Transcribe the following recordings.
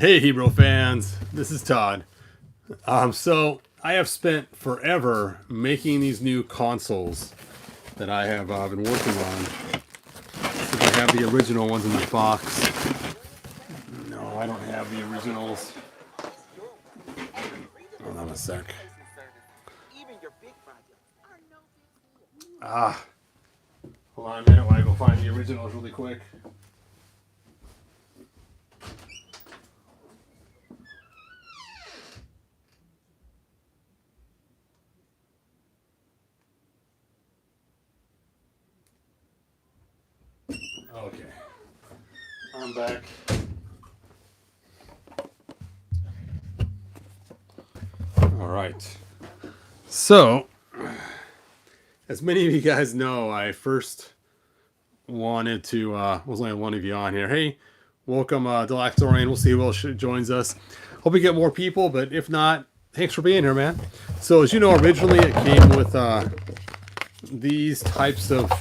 Hey Hebrew fans, this is Todd. So I have spent forever making these new consoles that I have been working on. So I have the original ones in the box. No, I don't have the originals. Hold on a sec. Hold on a minute while I go find the originals really quick. Okay, I'm back. All right. So, as many of you guys know, I first wanted to, was only one of you on here. Hey, welcome, Delaxorian. We'll see who else joins us. Hope we get more people, but if not, thanks for being here, man. So, as you know, originally it came with these types of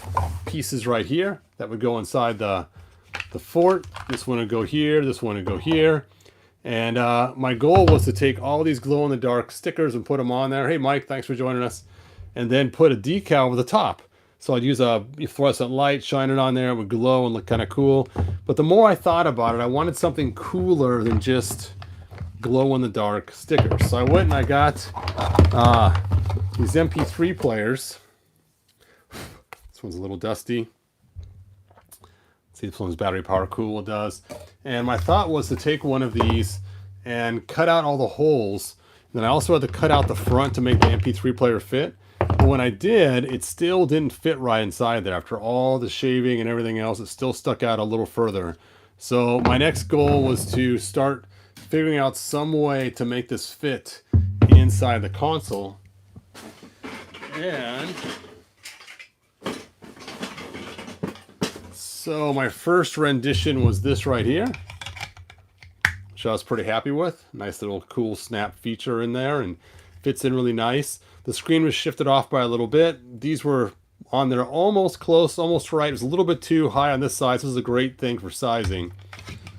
pieces right here that would go inside the fort. This one would go here, this one would go here. And my goal was to take all these glow-in-the-dark stickers and put them on there. Hey, Mike, thanks for joining us. And then put a decal over the top. So I'd use a fluorescent light, shine it on there, it would glow and look kind of cool. But the more I thought about it, I wanted something cooler than just glow-in-the-dark stickers. So I went and I got these MP3 players. This one's a little dusty. See, this one's battery power cool, it does. And my thought was to take one of these and cut out all the holes. And then I also had to cut out the front to make the MP3 player fit. But when I did, it still didn't fit right inside there. After all the shaving and everything else, it still stuck out a little further. So my next goal was to start figuring out some way to make this fit inside the console. And so my first rendition was this right here, which I was pretty happy with. Nice little cool snap feature in there and fits in really nice. The screen was shifted off by a little bit. These were on there almost close, almost right. It was a little bit too high on this side. So this is a great thing for sizing.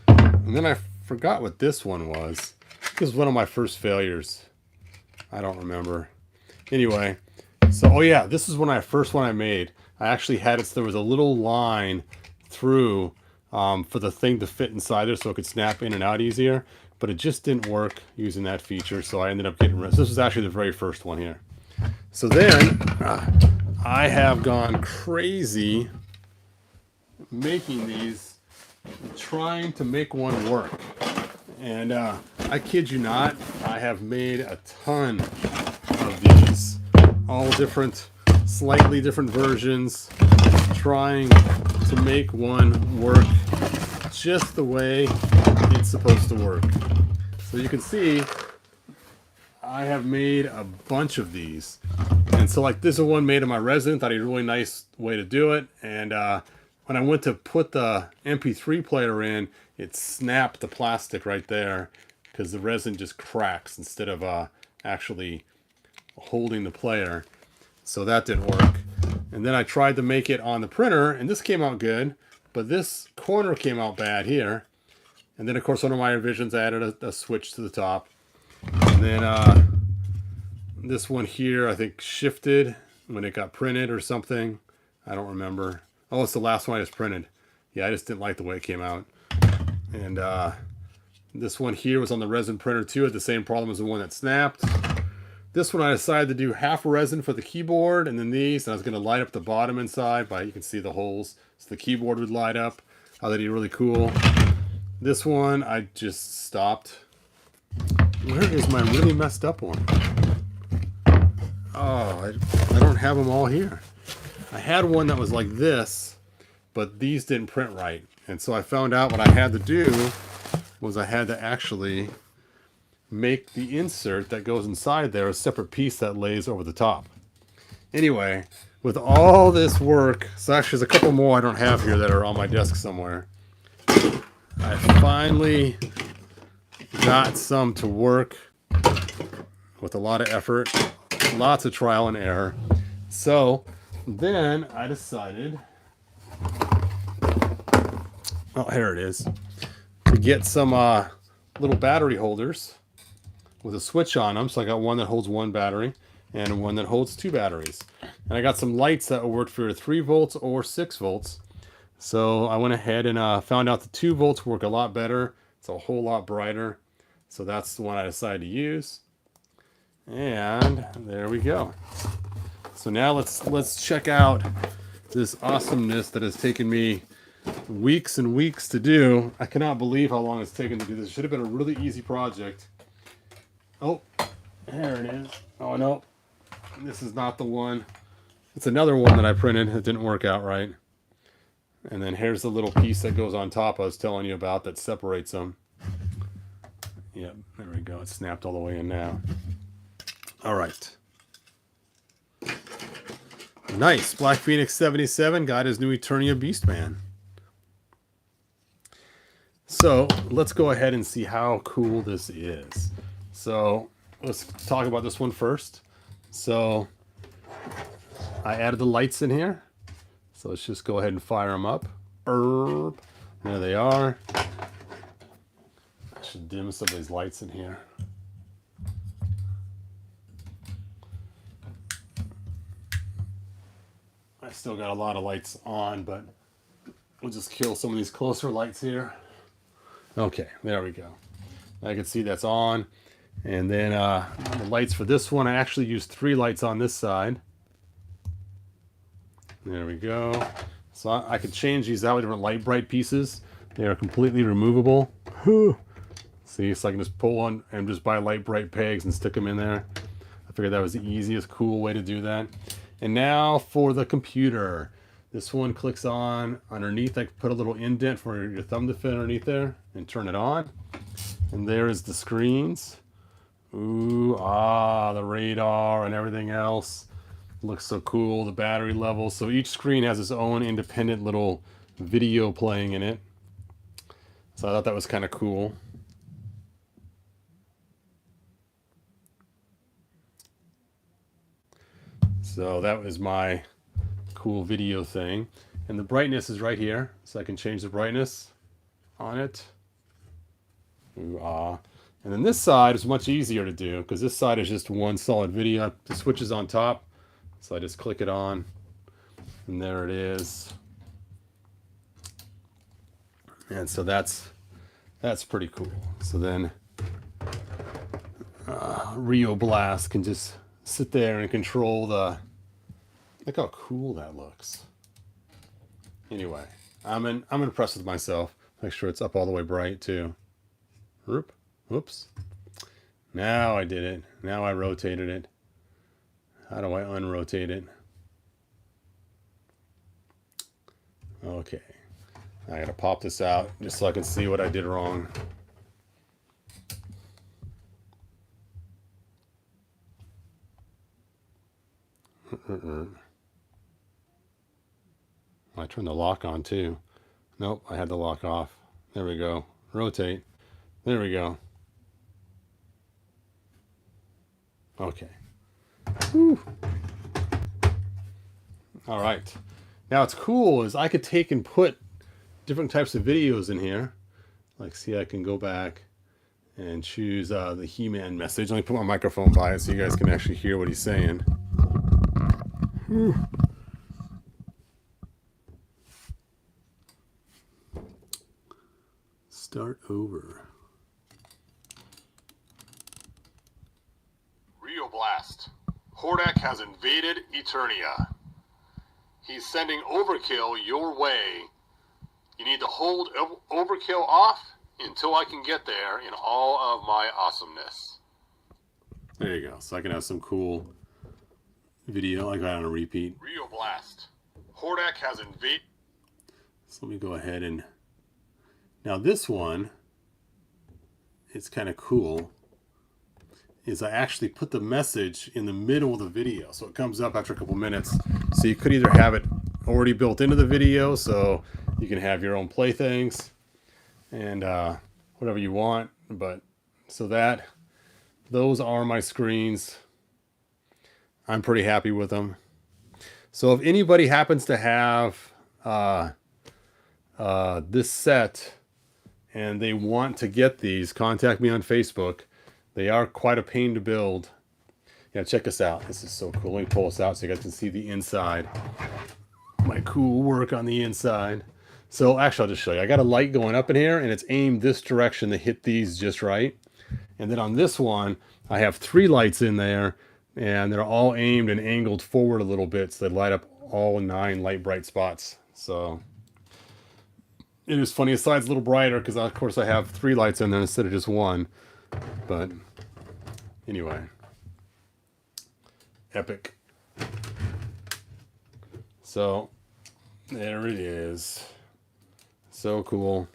And then I forgot what this one was. This was one of my first failures. I don't remember. Anyway, so, oh yeah, this is first one I made. I actually had it so there was a little line through for the thing to fit inside there so it could snap in and out easier, but it just didn't work using that feature, so I ended up getting rid of it. This was actually the very first one here. So then I have gone crazy making these, trying to make one work, and I kid you not, I have made a ton of these, all different, slightly different versions, trying to make one work just the way it's supposed to work. So you can see I have made a bunch of these. And so like this is one made of my resin, thought a really nice way to do it. And when I went to put the MP3 player in, it snapped the plastic right there because the resin just cracks instead of actually holding the player. So that didn't work. And then I tried to make it on the printer, and this came out good, but this corner came out bad here. And then, of course, one of my revisions, I added a switch to the top. And then this one here, I think, shifted when it got printed or something. I don't remember. Oh, it's the last one I just printed. Yeah, I just didn't like the way it came out. And this one here was on the resin printer, too, had the same problem as the one that snapped. This one I decided to do half resin for the keyboard, and then these, and I was going to light up the bottom inside, but you can see the holes, so the keyboard would light up. I thought it'd be really cool. This one I just stopped. Where is my really messed up one? Oh, I don't have them all here. I had one that was like this, but these didn't print right. And so I found out what I had to do was I had to actually make the insert that goes inside there a separate piece that lays over the top. Anyway, with all this work, so actually there's a couple more I don't have here that are on my desk somewhere. I finally got some to work with a lot of effort, lots of trial and error. So then I decided, oh, here it is, to get some little battery holders with a switch on them. So I got one that holds one battery and one that holds two batteries. And I got some lights that will work for 3 volts or 6 volts. So I went ahead and found out the 2 volts work a lot better. It's a whole lot brighter. So that's the one I decided to use. And there we go. So now let's check out this awesomeness that has taken me weeks and weeks to do. I cannot believe how long it's taken to do this. It should have been a really easy project. Oh, there it is. Oh no, this is not the one. It's another one that I printed. It didn't work out right. And then here's the little piece that goes on top I was telling you about that separates them. Yep, there we go. It's snapped all the way in now. All right. Nice. Black Phoenix 77 got his new Eternia Beastman. So let's go ahead and see how cool this is. So let's talk about this one first. So I added the lights in here. So let's just go ahead and fire them up. There they are. I should dim some of these lights in here. I still got a lot of lights on, but we'll just kill some of these closer lights here. Okay, there we go. I can see that's on. And then the lights for this one, I actually used 3 lights on this side. There we go. So I could change these out with different light bright pieces. They are completely removable. See, so I can just pull one and just buy light bright pegs and stick them in there. I figured that was the easiest, cool way to do that. And now for the computer. This one clicks on underneath. I can put a little indent for your thumb to fit underneath there and turn it on. And there is the screens. Ooh, the radar and everything else. Looks so cool, the battery level. So each screen has its own independent little video playing in it. So I thought that was kind of cool. So that was my cool video thing. And the brightness is right here. So I can change the brightness on it. Ooh, And then this side is much easier to do because this side is just one solid video. The switch is on top. So I just click it on and there it is. And so that's pretty cool. So then Rio Blast can just sit there and control the, look how cool that looks. Anyway, I'm impressed with myself. Make sure it's up all the way bright too. Whoops. Now I did it. Now I rotated it. How do I unrotate it? Okay. I gotta pop this out just so I can see what I did wrong. I turned the lock on too. Nope, I had the lock off. There we go. Rotate. There we go. Okay. Whew. All right. Now what's cool is I could take and put different types of videos in here. Like, see, I can go back and choose the He-Man message. Let me put my microphone by it so you guys can actually hear what he's saying. Whew. Start over. Rio Blast. Hordak has invaded Eternia. He's sending overkill your way. You need to hold overkill off until I can get there in all of my awesomeness. There you go. So I can have some cool video like that on a repeat. Rio Blast. Hordak has invaded. So let me go ahead and... Now this one, it's kind of cool, is I actually put the message in the middle of the video. So it comes up after a couple minutes. So you could either have it already built into the video, so you can have your own playthings and whatever you want. But so those are my screens. I'm pretty happy with them. So if anybody happens to have this set and they want to get these, contact me on Facebook. They are quite a pain to build. Yeah, check this out. This is so cool. Let me pull this out so you guys can see the inside. My cool work on the inside. So actually, I'll just show you. I got a light going up in here, and it's aimed this direction to hit these just right. And then on this one, I have 3 lights in there, and they're all aimed and angled forward a little bit, so they light up all 9 light bright spots. So it is funny. The side's a little brighter because, of course, I have 3 lights in there instead of just 1. But anyway, epic. So there it is. So cool.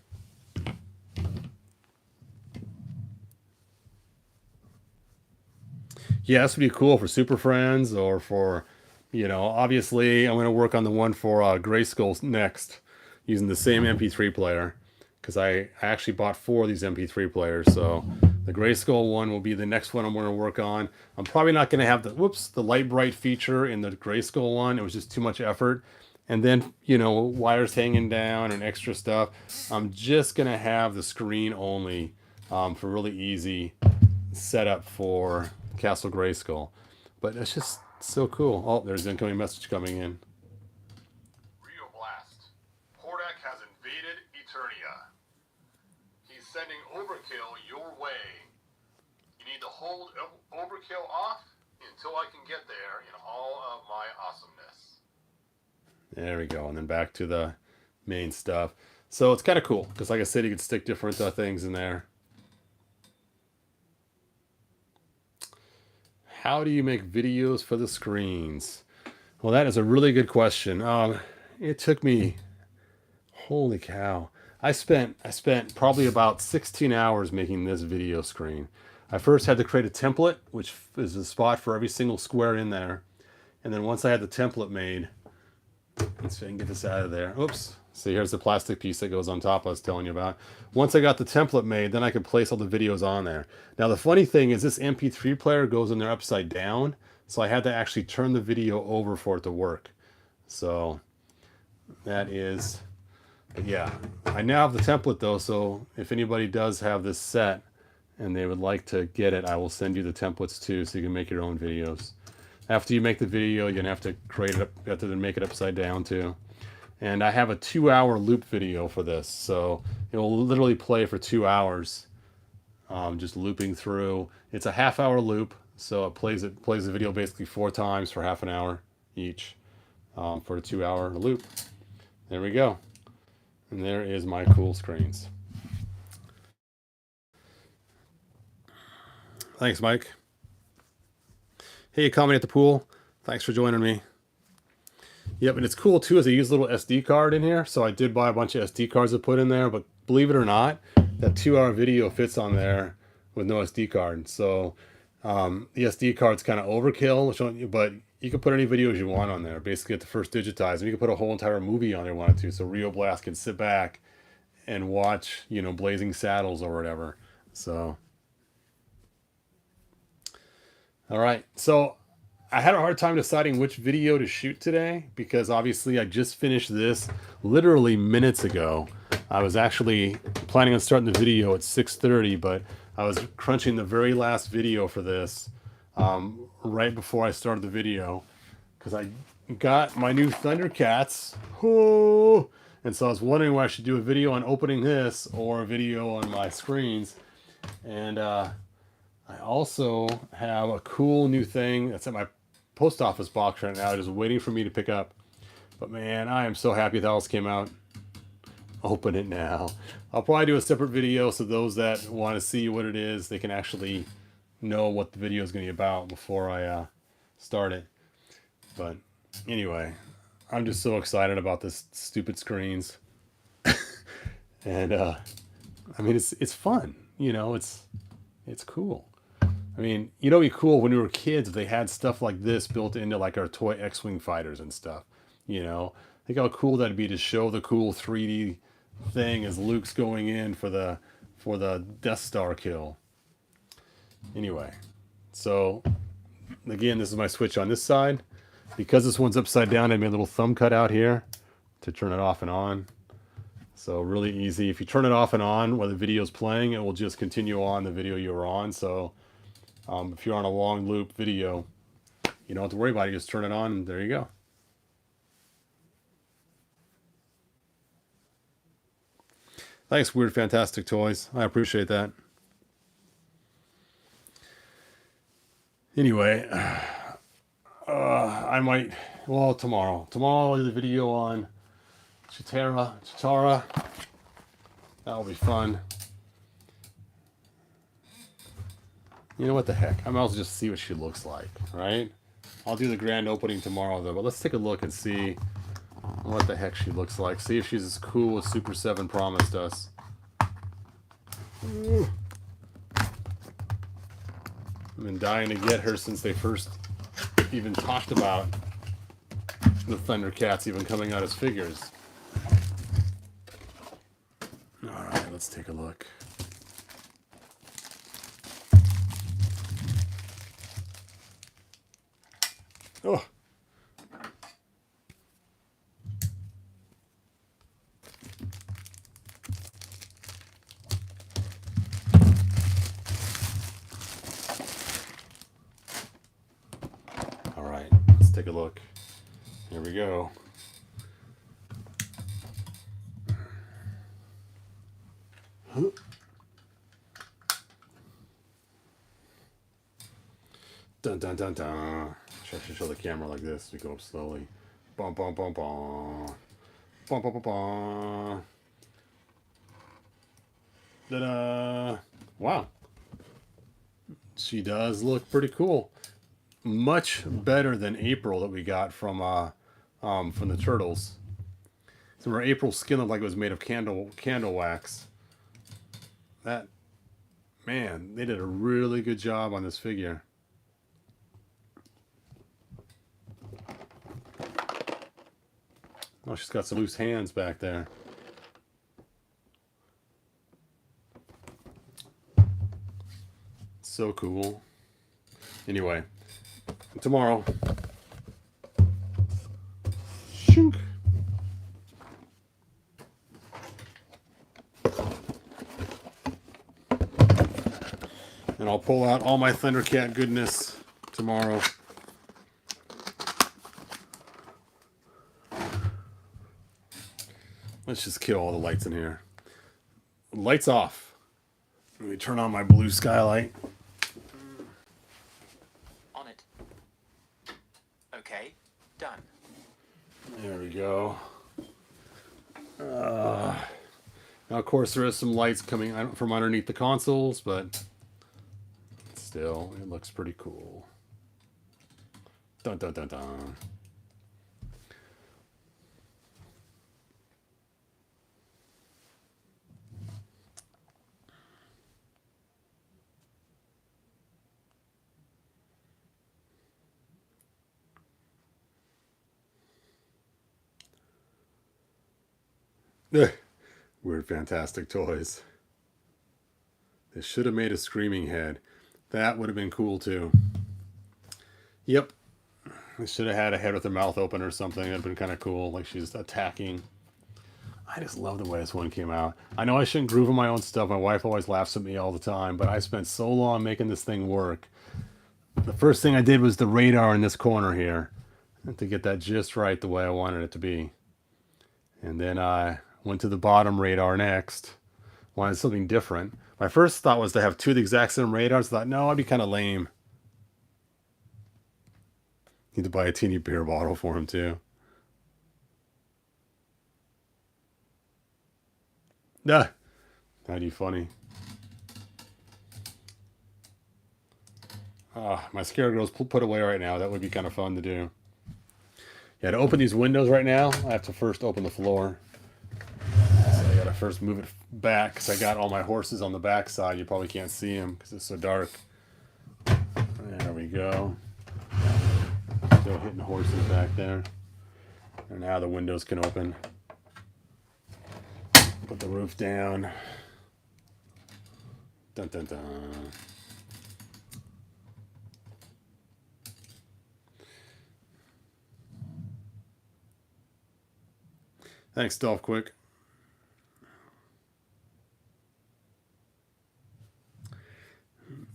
Yeah, this would be cool for Super Friends or for, you know, obviously I'm going to work on the one for Grayskull next using the same MP3 player because I actually bought 4 of these MP3 players. So the Grayskull one will be the next one I'm going to work on. I'm probably not going to have the light bright feature in the Grayskull one. It was just too much effort. And then, you know, wires hanging down and extra stuff. I'm just going to have the screen only for really easy setup for Castle Grayskull. But it's just so cool. Oh, there's an incoming message coming in. Rio Blast. Hordak has invaded Eternia. He's sending overkill your way. You need to hold overkill off until I can get there in all of my awesomeness. There we go. And then back to the main stuff. So it's kind of cool because, like I said, you could stick different things in there. How do you make videos for the screens? Well, that is a really good question. It took me, holy cow. I spent probably about 16 hours making this video screen. I first had to create a template, which is a spot for every single square in there. And then once I had the template made, let's see if I can get this out of there. Oops. See, here's the plastic piece that goes on top I was telling you about. Once I got the template made, then I could place all the videos on there. Now, the funny thing is this MP3 player goes in there upside down, so I had to actually turn the video over for it to work. So that is, yeah. I now have the template, though, so if anybody does have this set and they would like to get it, I will send you the templates, too, so you can make your own videos. After you make the video, you're going to have to create it up, you have to then make it upside down, too. And I have a 2-hour loop video for this, so it will literally play for 2 hours, just looping through. It's a half-hour loop, so it plays the video basically 4 times for half an hour each for a 2-hour loop. There we go, and there is my cool screens. Thanks, Mike. Hey, comedy at the pool. Thanks for joining me. Yep, and it's cool too is I use a little SD card in here. So I did buy a bunch of SD cards to put in there, but believe it or not, that 2-hour video fits on there with no SD card. So the SD card's kind of overkill, but you can put any videos you want on there. Basically, at the first digitize, and you can put a whole entire movie on there if you wanted to. So Rio Blast can sit back and watch, you know, Blazing Saddles or whatever. So, all right, so I had a hard time deciding which video to shoot today because obviously I just finished this literally minutes ago. I was actually planning on starting the video at 6:30, but I was crunching the very last video for this right before I started the video because I got my new Thundercats. Oh, and so I was wondering whether I should do a video on opening this or a video on my screens. And I also have a cool new thing that's at my post office box right now, just waiting for me to pick up. But man, I am so happy that else came out. Open it now. I'll probably do a separate video so those that want to see what it is, they can actually know what the video is going to be about before I start it. But anyway, I'm just so excited about this stupid screens. And I mean, it's fun, you know, it's cool. I mean, you know, it'd be cool when we were kids if they had stuff like this built into like our toy X-Wing fighters and stuff. You know, think how cool that'd be to show the cool 3D thing as Luke's going in for the Death Star kill. Anyway, so again, this is my switch on this side. Because this one's upside down, I made a little thumb cut out here to turn it off and on. So really easy. If you turn it off and on while the video is playing, it will just continue on the video you were on. So if you're on a long loop video, you don't have to worry about it. You just turn it on and there you go. Thanks, Weird Fantastic Toys. I appreciate that. Anyway, I might, well, tomorrow. Tomorrow I'll do the video on Chitara. That'll be fun. You know what the heck? I might as well just see what she looks like, right? I'll do the grand opening tomorrow, though. But let's take a look and see what the heck she looks like. See if she's as cool as Super 7 promised us. I've been dying to get her since they first even talked about the Thundercats even coming out as figures. Alright, let's take a look. Oh. All right, let's take a look. Here we go. Huh. Dun dun dun dun. I should show the camera like this. We go up slowly. Bum bum bum bum. Bum bum bum bum. Ta-da! Wow. She does look pretty cool. Much better than April that we got from the turtles. So our April skin looked like it was made of candle wax. That, man, they did a really good job on this figure. Oh, she's got some loose hands back there. So cool. Anyway, tomorrow. Shunk. And I'll pull out all my Thundercat goodness tomorrow. Let's just kill all the lights in here. Lights off. Let me turn on my blue skylight. On it. Okay, done. There we go. Now, of course, there is some lights coming from underneath the consoles, but still, it looks pretty cool. Dun dun dun dun. Weird Fantastic Toys. They should have made a screaming head. That would have been cool too. Yep. They should have had a head with her mouth open or something. That'd been kind of cool. Like she's attacking. I just love the way this one came out. I know I shouldn't groove on my own stuff. My wife always laughs at me all the time, but I spent so long making this thing work. The first thing I did was the radar in this corner here to get that just right the way I wanted it to be. And then I went to the bottom radar next. Wanted something different. My first thought was to have two of the exact same radars. I thought, no, I'd be kind of lame. Need to buy a teeny beer bottle for him too. Nah, that'd be funny. My Scaregirl's put away right now. That would be kind of fun to do. Yeah, to open these windows right now, I have to first open the floor. So I gotta first move it back because I got all my horses on the back side. You probably can't see them because it's so dark. There we go. Still hitting horses back there. And now the windows can open. Put the roof down. Dun dun dun. Thanks, Dolph Quick.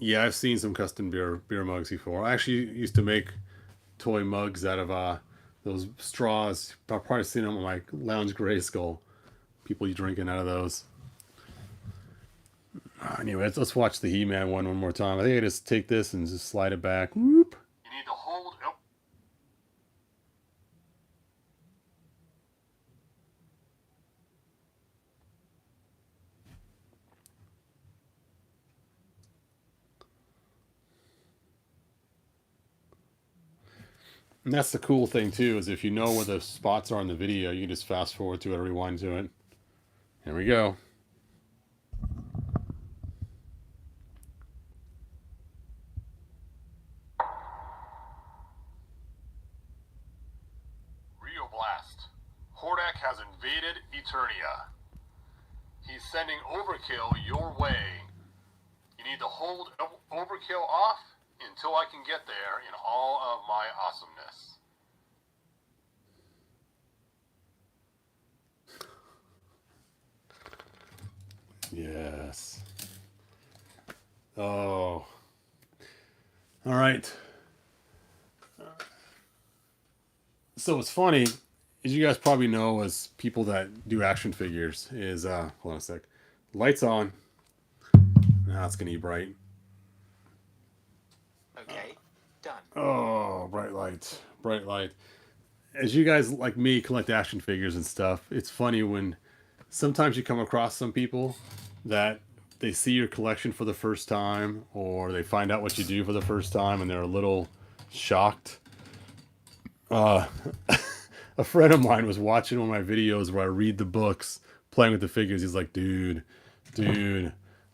Yeah, I've seen some custom beer mugs before. I actually used to make toy mugs out of those straws. I've probably seen them on my Lounge Gray Skull. People drinking out of those. Anyway, let's watch the He-Man one more time. I think I just take this and just slide it back. Whoop. You need to hold. Oh, And that's the cool thing too, is if you know where the spots are in the video, you can just fast forward to it, rewind to it. Here we go. Rio Blast. Hordak has invaded Eternia. He's sending overkill your way. You need to hold overkill off until I can get there in all of my awesomeness. Yes. Oh. All right. So what's funny, as you guys probably know, as people that do action figures, is hold on a sec. Lights on. Now it's gonna be bright. Okay, done. Oh, bright light. Bright light. As you guys like me collect action figures and stuff, it's funny when sometimes you come across some people that they see your collection for the first time, or they find out what you do for the first time and they're a little shocked. A friend of mine was watching one of my videos where I read the books playing with the figures. He's like, dude,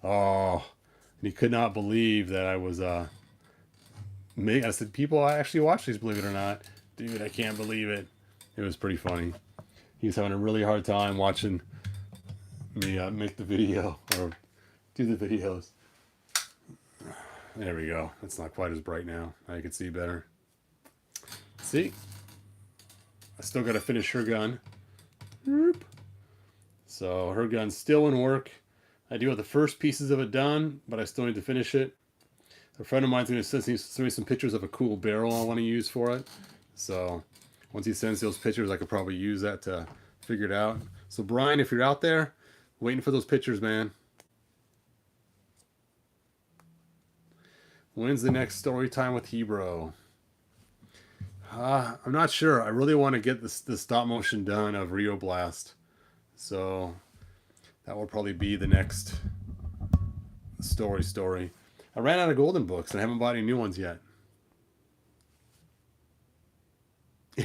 oh, and he could not believe that I was I said, people actually watch these, believe it or not. Dude, I can't believe it. It was pretty funny. He was having a really hard time watching me make the video or do the videos. There we go. It's not quite as bright now. I can see better. See? I still got to finish her gun. So her gun's still in work. I do have the first pieces of it done, but I still need to finish it. A friend of mine's going to send me some pictures of a cool barrel I want to use for it. So once he sends those pictures, I could probably use that to figure it out. So Brian, if you're out there, waiting for those pictures, man. When's the next story time with Hebro? I'm not sure. I really want to get the stop motion done of Rio Blast. So that will probably be the next story. I ran out of golden books and I haven't bought any new ones yet.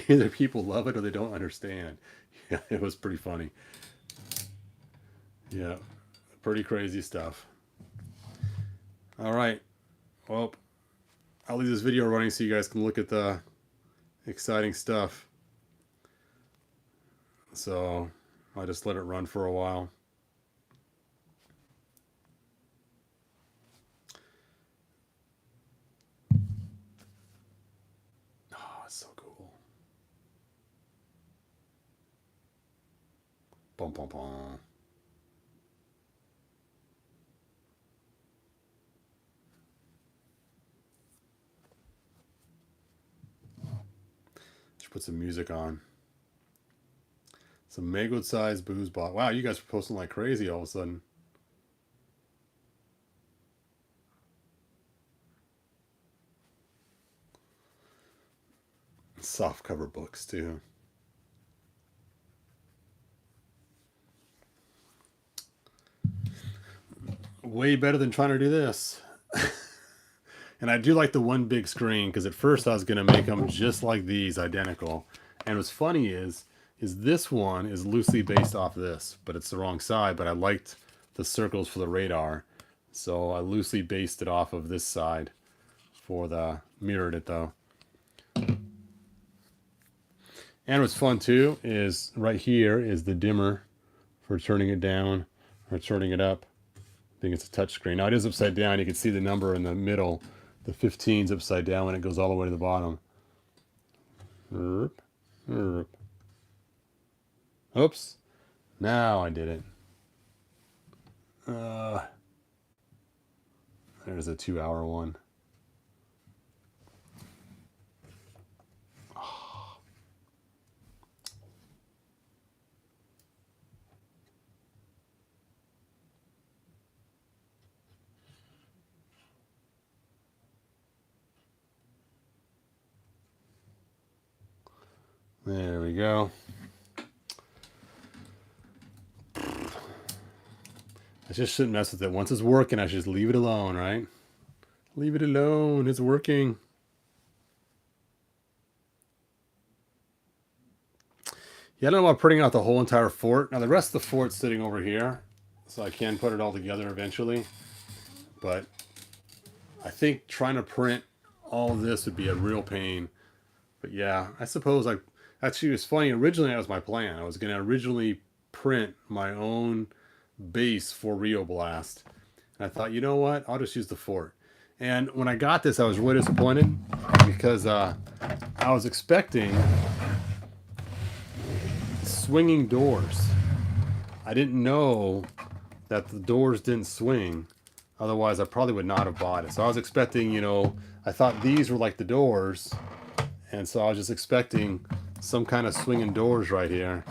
Either people love it or they don't understand. Yeah, it was pretty funny. Yeah, pretty crazy stuff. All right. Well, I'll leave this video running so you guys can look at the exciting stuff. So I'll just let it run for a while. Oh, it's so cool. Bum, bum, bum. Should put some music on. Some Maygood size booze bottle. Wow, you guys are posting like crazy all of a sudden. Soft cover books too. Way better than trying to do this. And I do like the one big screen because at first I was going to make them just like these, identical. And what's funny is this one is loosely based off this, but it's the wrong side. But I liked the circles for the radar, so I loosely based it off of this side for the mirrored it though. And what's fun too is right here is the dimmer for turning it down or turning it up. I think it's a touch screen. Now it is upside down. You can see the number in the middle. The 15's upside down when it goes all the way to the bottom. Oops. Now I did it. There's as a 2-hour one. There we go. I just shouldn't mess with it. Once it's working, I should just leave it alone, right? Leave it alone. It's working. Yeah, I don't know about printing out the whole entire fort. Now, the rest of the fort's sitting over here, so I can put it all together eventually. But I think trying to print all of this would be a real pain. But yeah, I suppose actually, it was funny. Originally, that was my plan. I was going to originally print my own base for Rio Blast. And I thought, you know what? I'll just use the fort. And when I got this, I was really disappointed because I was expecting swinging doors. I didn't know that the doors didn't swing. Otherwise, I probably would not have bought it. So I was expecting, I thought these were like the doors. And so I was just expecting some kind of swinging doors right here.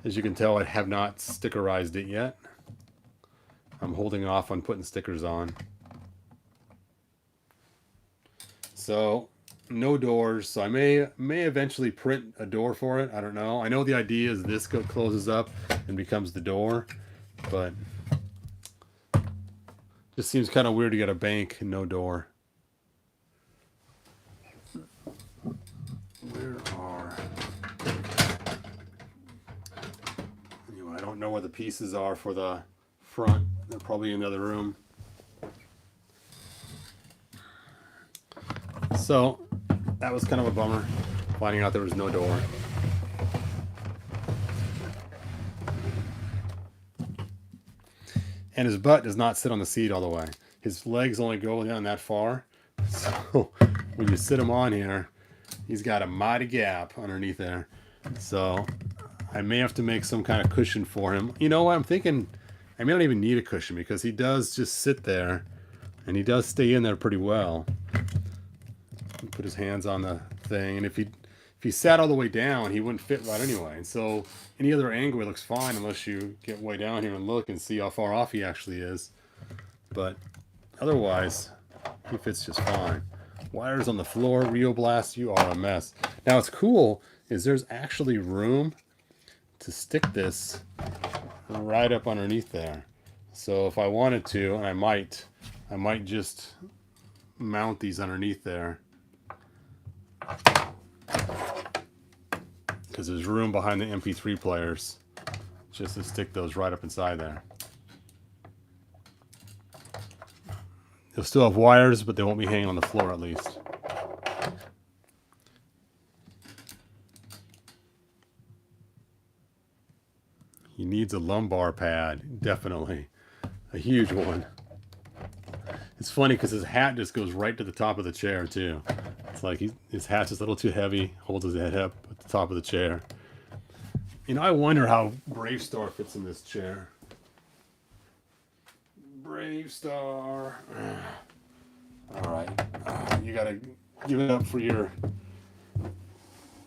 As you can tell, I have not stickerized it yet. I'm holding off on putting stickers on. So, no doors. So I may eventually print a door for it. I don't know. I know the idea is this closes up and becomes the door. But just seems kind of weird to get a bank and no door. Anyway, I don't know where the pieces are for the front. They're probably in the other room. So that was kind of a bummer, finding out there was no door. And his butt does not sit on the seat all the way. His legs only go down that far. So when you sit him on here, he's got a mighty gap underneath there. So I may have to make some kind of cushion for him. You know what? I'm thinking I may not even need a cushion because he does just sit there and he does stay in there pretty well. Put his hands on the thing, and if he sat all the way down, he wouldn't fit right anyway. And so any other angle, it looks fine unless you get way down here and look and see how far off he actually is. But otherwise, he fits just fine. Wires on the floor, Rio Blast, you are a mess. Now what's cool is there's actually room to stick this right up underneath there. So if I wanted to, and I might just mount these underneath there. Because there's room behind the MP3 players just to stick those right up inside there. They'll still have wires, but they won't be hanging on the floor at least. He needs a lumbar pad, definitely. A huge one. It's funny because his hat just goes right to the top of the chair too. It's like his hat's just a little too heavy, holds his head up at the top of the chair. I wonder how Bravestarr fits in this chair. Bravestarr. Alright. You gotta give it up for your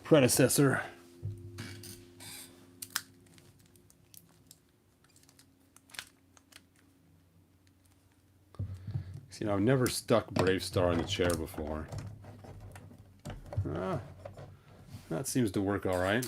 predecessor. See, I've never stuck Bravestarr in the chair before. That seems to work all right.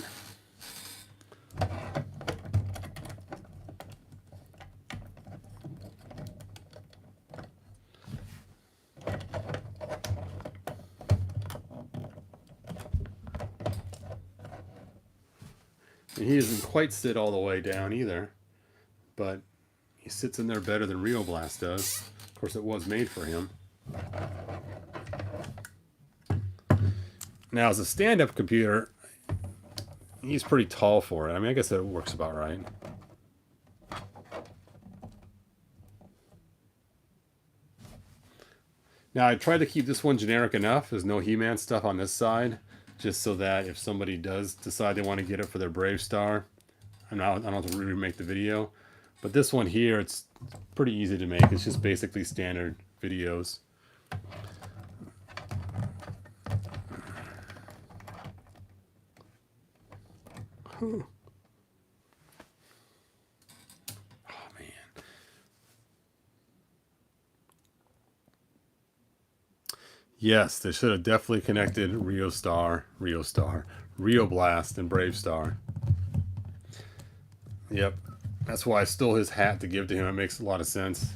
And he doesn't quite sit all the way down either, but he sits in there better than Rio Blast does. Of course, it was made for him. Now, as a stand-up computer, he's pretty tall for it. I mean, I guess that works about right. Now, I tried to keep this one generic enough. There's no He-Man stuff on this side, just so that if somebody does decide they want to get it for their Bravestarr, I don't have to remake the video. But this one here, it's pretty easy to make. It's just basically standard videos. Oh man. Yes, they should have definitely connected Rio Blast, and Bravestarr. Yep. That's why I stole his hat to give to him. It makes a lot of sense.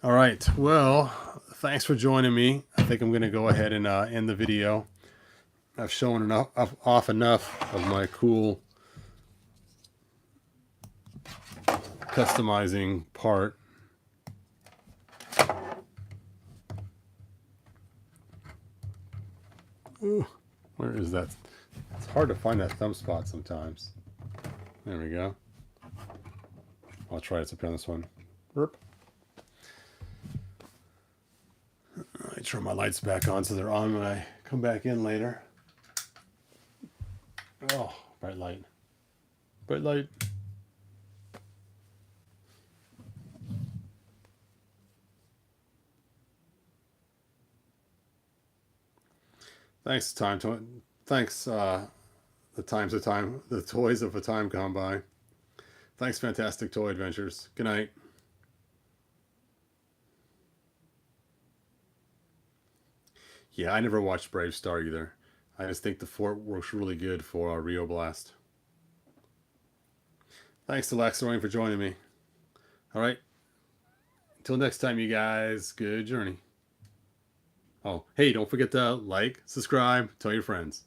All right. Well, thanks for joining me. I think I'm going to go ahead and end the video. I've shown off enough of my cool customizing part. Ooh, where is that? It's hard to find that thumb spot sometimes. There we go. I'll try it up on this one. Burp. I turn my lights back on so they're on when I come back in later. Oh, bright light. Bright light. Thanks, thanks, the toys of a time gone by. Thanks, Fantastic Toy Adventures. Good night. Yeah, I never watched Bravestarr either. I just think the fort works really good for Rio Blast. Thanks to Laxorian for joining me. All right. Until next time, you guys, good journey. Oh, hey, don't forget to like, subscribe, tell your friends.